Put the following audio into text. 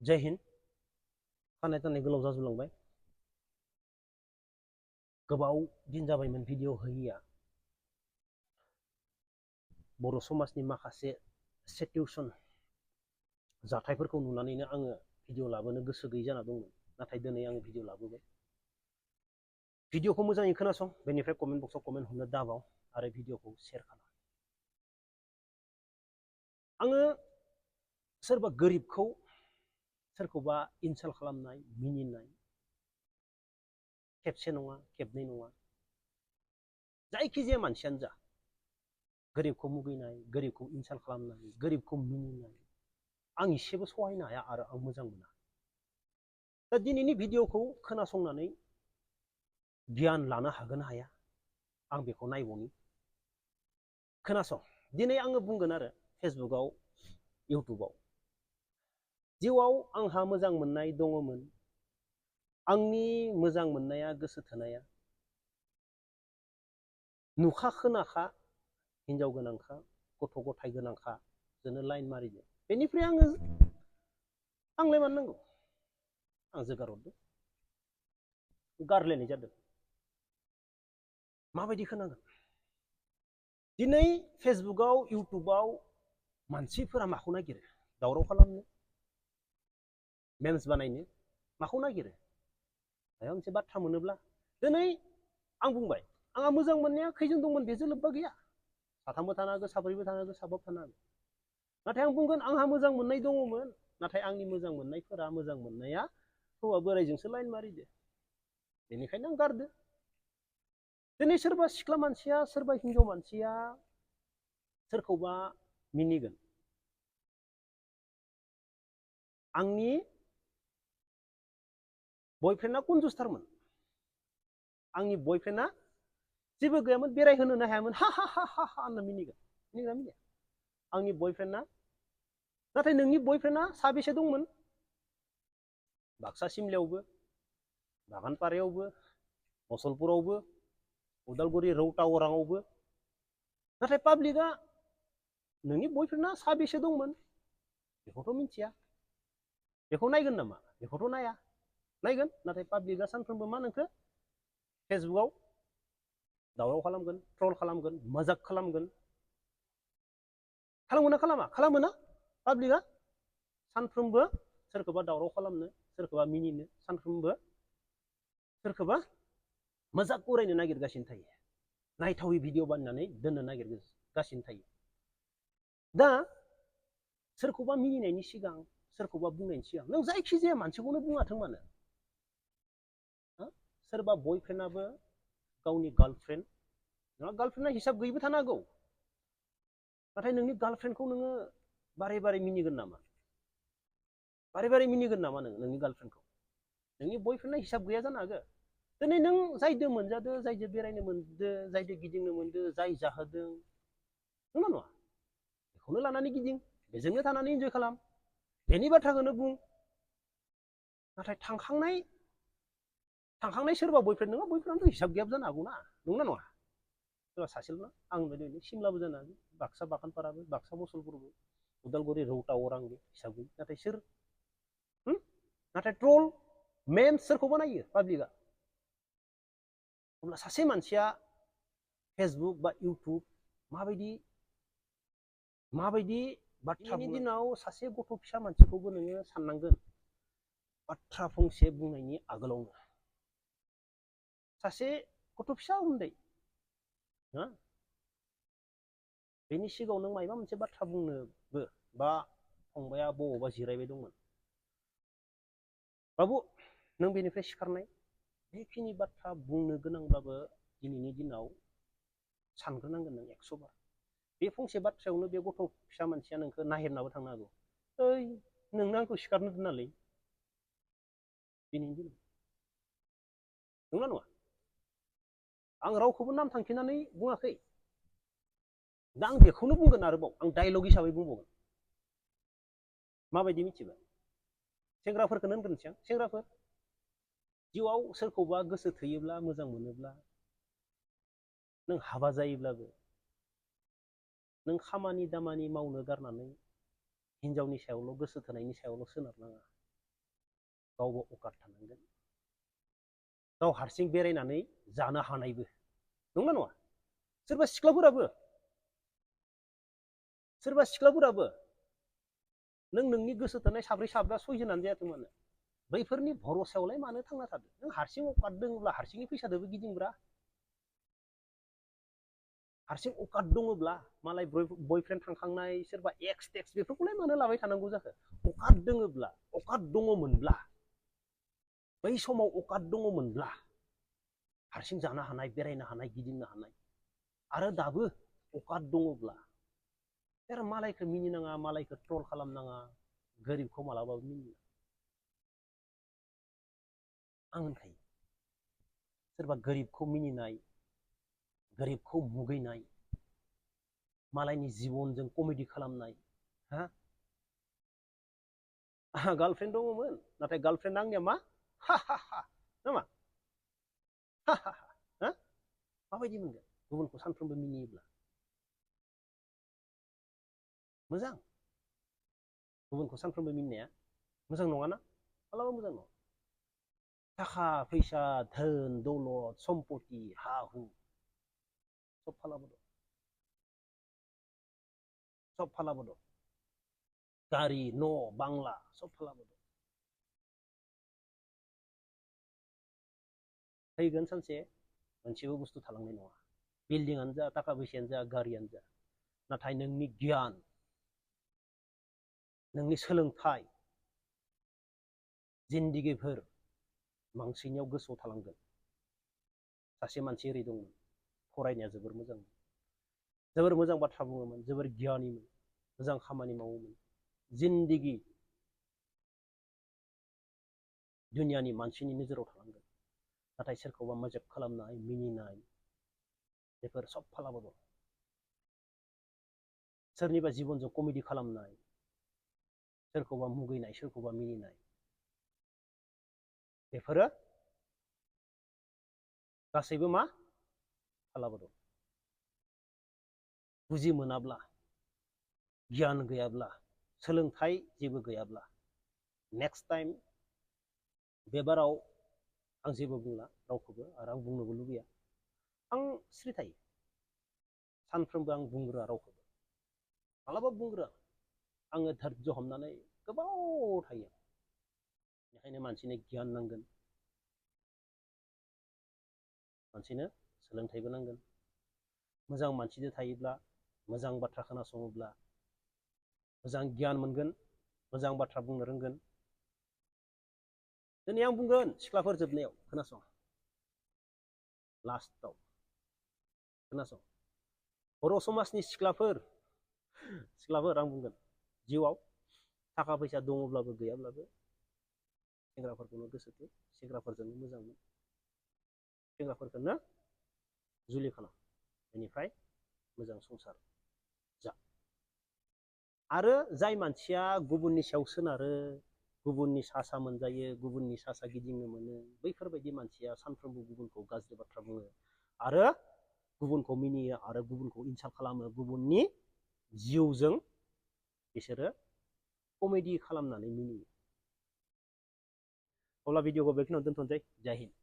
जय हिन्द खानाय थानाय गोलाव जाजोबलांबाय गोबाव दिन जाबायमोन भिडिअ होयिया बर' समाजनि माखासे सिचुएशन जाथायफोरखौ नुनानैनो आङो भिडिअ लाबोनो गोसो गैयै जाना दंमोन नाथाय दिनै आङो भिडिअ लाबोबाय भिडिअखौ मोजाङै खोनासं बेनिफ्राय कमेन्ट बक्सआव कमेन्ट हरनो दाबाव आरो भिडिअखौ शेयार खालाम आङो सोरबा गोरिबखौ सोरखौबा इनसाल्ट खालामनाय मिनिनाय खेबसे नङा खेबनै नङा जायखिजाया मानसियानो जा गोरिबखौ मुगैनाय गोरिबखौ इनसाल्ट खालामनाय गोरिबखौ मिनिनाय आं एसेबो सहायनो हाया आरो आं मोजां मोना दा दिनैनि भिडिअखौ खोनासंनानै गियान लानो हागोन हाया आं बेखौ नायबावनि खोनासं दिनै आङो बुंगोन आरो फेसबुकआव इउटुबाव जिउआव आंहा मोजां मोननाय दङमोन आंनि मोजां मोननाया गोसो थोनाया नुखा खोनाखा हिनजाव गोनांखा गथ' गथाय गोनांखा जोंनो लाइन मारिनो बेनिफ्राय आंलाय मानो नांगौ आं जोगार हरदों गारलायनाय जादों माबायदि खोनांगोन दिनै फेसबुकआव इउटुबाव मानसिफोरा माखौ नागिरो दावराव खालामनो मेम्स बानायनो माखौ नागिरो माबा मोनसे बाथ्रा मोनोब्ला दिनै आं बुंबाय आंहा मोजां मोननाया खैजोन दंमोन बेजों लोब्बा गैया साथामबो थानो हागौ साब्रैबो थानो हागौ साबाबो थानो हागौ नाथाय आं बुंगोन आंहा मोजां मोननाय दङमोन नाथाय आंनि मोजां मोननायफोरा मोजां मोननाया हौवा बोराइजोंसो लाइन मारिदो बेनिखायनो आं गारदो दिनै सोरबा सिख्ला मानसिया सोरबा हिनजाव मानसिया सोरखौबा मिनिगोन आंनि बयफ्रेन्डआ कन्जुसथारमोन आंनि बयफ्रेन्डआ जेबो गैयामोन बेरायहोनोनो हायामोन हा हा हा हा हा होनना मिनिगोन मिनिगोना मिनिया आंनि बयफ्रेन्डआ नाथाय नोंनि बयफ्रेन्डआ साबेसे दंमोन बाक्सा सिमलायावबो बागानपारायावबो मसलपुरावबो उदालगुरि रौता अराङावबो नाथाय पाब्लिकआ नोंनि बयफ्रेन्डआ साबेसे दंमोन बेखौथ' मिथिया बेखौ नायगोन नामा बेखौथ' नाया नायगोन नाथाय पाब्लिकआ सानफ्रोमबो मा नोंखो फेसबुकआव दावराव खालामगोन ट्रल खालामगोन मजाक खालामगोन खालामोना खालामा खालामोना पाब्लिकआ सानफ्रोमबो सोरखौबा दावराव खालामनो सोरखौबा मिनिनो सानफ्रोमबो सोरखौबा मजाक उरायनो नागिरगासिनो थायो नायथावै भिडिअ बानायनानै दोननो नागिरगासिनो थायो दा सोरखौबा मिनिनायनि सिगां सोरखौबा बुंनायनि सिगां नों जायखिजाया मानसिखौनो बुङाथों मानो सोरबा बयफ्रेन्डआबो गावनि गार्लफ्रेन्ड नङा गार्लफ्रेन्डआ हिसाब गैयैबो थानो हागौ नाथाय नोंनि गार्लफ्रेन्डखौ नोङो बारे बारे मिनिगोन नामा बारे बारे मिनिगोन नामा नोंनि गार्लफ्रेन्डखौ नोंनि बयफ्रेन्डआ हिसाब गैया जानो हागौ दिनै नों जायजों मोनजादो जायजों बेरायनो मोनदो जायजों गिदिंनो मोनदो जाय जाहोदों नंगौना नङा बेखौनो लानानै गिदिं बेजोंनो थानानै इन्जय खालाम बेनि बाथ्राखौनो बुं नाथाय थांखांनाय सोरबा बयफ्रेन्ड नङा बयफ्रेन्डआथ' हिसाब गैयाबो जानो हागौ ना नंगौना नङा सोरबा सासेल' ना आं बायदि सिमलाबो जानो हागौ बाक्सा बागानपाराबो बाक्सा मसलपुरबो उदालगुरि रौता अरांबो हिसाब गैयै नाथाय सोर नाथाय ट्रल मेम्स सोरखौबा नायो पाब्लिकआ अब्ला सासे मानसिया फेसबुक बा इउटुब माबायदि बाथ्रानि दिनाव सासे गथ' फिसा मानसिखौबो नोङो साननांगोन बाथ्रा फंसे बुंनायनि आगोलावनो सासे गथ' फिसा उन्दै बेनि सिगाङाव नों मायबा मोनसे बाथ्रा बुंनोबो बा फंबाया बबावबा जिरायबाय दंमोन बाबु नों बेनिफ्राय सिखारनाय बेखिनि बाथ्रा बुंनो गोनांब्लाबो दिनैनि दिनाव सानग्रोनांगोन नों 100 बार बे फंसे बाथ्रायावनो बे गथ' फिसा मानसिया नोंखौ नाहिरनाबो थांनो हागौ ओइ नोंनो आंखौ सिखारनो दोनालै दिनैनि दिनाव नंगौना नङा आं रावखौबो नाम थांखिनानै बुङाखै दा आं बेखौनो बुंगोन आरोबाव आं डायलग हिसाबै बुंबावगोन माबायदि मिथिबाय सेंग्राफोरखौनो होनग्रोनोसै आं सेंग्राफोर जिउआव सोरखौबा गोसो थोयोब्ला मोजां मोनोब्ला नों हाबा जायोब्लाबो नों खामानि दामानि मावनो गारनानै हिनजावनि सायावल' गोसो थोनायनि सायावल' सोनारनाङा गावबो अकात थानांगोन, गाव हारसिं बेरायनानै जानो हानायबो, नंगौना नङा? सोरबा सिख्लाफोराबो नों नोंनि गोसो थोनाय साब्रै साबा सयजनानो जायाथों मानो बैफोरनि भरसायावलाय मानो थांना थादो? नों हारसिं अकात दङब्ला हारसिंनि फैसादोबो गिदिंब्रा, हारसिं अकात दङब्ला मालाय बयफ्रेन्ड थांखांनाय सोरबा एक्स टेक्स बेफोरखौलाय मानो लाबाय थानांगौ जाखो? अकात दङब्ला, अकात दङमोनब्ला, बै समाव अकात दङमोनब्ला हारसिं जानो हानाय, बेरायनो हानाय, गिदिंनो हानाय, आरो दाबो अकात दङब्ला मालायखौ मिनिनाङा, मालायखौ ट्रल खालामनाङा, गोरिबखौ मालाबाबो मिनिनाङा। आं होनखायो सोरबा गोरिबखौ मिनिनाय, गोरिबखौ मुगैनाय, मालायनि जिबनजों कमेडि खालामनाय, हा आंहा गार्लफ्रेन्ड दङमोन, नाथाय गार्लफ्रेन्ड आंनिया मा हा हा हा नामा हा हा हा माबायदि मोनगोन गुबुनखौ सानफ्रोमबो मिनियोब्ला? मोजां? गुबुनखौ सानफ्रोमबो मिनिनाया मोजां नङाना? मालाबा मोजां नङा। थाखा फैसा, धोन दौलत, सम्पति, हा हु सब फाला बदल, गारि न' बांला सब फाला बदल। फैगोन सानसे मोनसेबो बुस्थु थालांनाय नङा, बिल्डिंआनो जा, थाखा फैसायानो जा, गारियानो जा, नाथाय नोंनि गियान, नोंनि सोलोंथाइ, जिन्दिगिफोर बांसिनाव गोसोआव थालांगोन। सासे मानसि ओरै दंमोन, फरायनाया जोबोर मोजांमोन, जोबोर मोजां बाथ्रा बुङोमोन, जोबोर गियानिमोन, मोजां खामानि मावोमोन, जिन्दिगि दुनियानि मानसिनि नोजोराव थालांगोन। नाथाय सोरखौबा मजाक खालामनाय, मिनिनाय, बेफोर सब फाला बदल। सोरनिबा जिबनजों कमेडि खालामनाय, सोरखौबा मुगैनाय, सोरखौबा मिनिनाय, बेफोरो गासैबो मा फाला बदल। बुजि मोनाब्ला, गियान गैयाब्ला, सोलोंथाइ जेबो गैयाब्ला, नेक्स्ट टाइम बेबाराव आं जेबो बुंला रावखौबो, आरो आं बुंनोबो लुबैया। आं सिरि थायो, सानफ्रोमबो आं बुंग्रोआ रावखौबो, मालाबा बुंग्रोआ। आङो धैर्य हमनानै गोबाव थायो। बेखायनो मानसिनो गियान नांगोन, मानसिनो सोलोंथाइबो नांगोन। मोजां मानसिजों थायोब्ला, मोजां बाथ्रा खोनासङोब्ला मोजां गियान मोनगोन, मोजां बाथ्रा बुंनो रोंगोन। दिनै आं बुंगोन सिख्लाफोर जोबनायाव खोनासं, लास्टआव खोनासं, बर' समाजनि सिख्लाफोर आं बुंगोन, जिउआव थाखा फैसा दङब्लाबो गैयाब्लाबो सेंग्राफोरखौनो गोसोथो, सेंग्राफोरजोंनो मोजां मोन, सेंग्राफोरखौनो जुलि खालाम, बेनिफ्राय मोजां संसार जा। आरो जाय मानसिया गुबुननि सायाव सोनारो, गुबुननि सा मोनजायो, गुबुननि सा गिदिंनो मोनो, बैफोरबायदि मानसिया सानफ्रोमबो गुबुनखौ गाज्रि बाथ्रा बुङो, आरो गुबुनखौ मिनियो, आरो गुबुनखौ इनसाल्ट खालामो, गुबुननि जिउजों बिसोरो कमेडि खालामनानै मिनियो। अब्ला भिडिअखौ बेखिनियाव दोनथ'नोसै। जय हिन्द।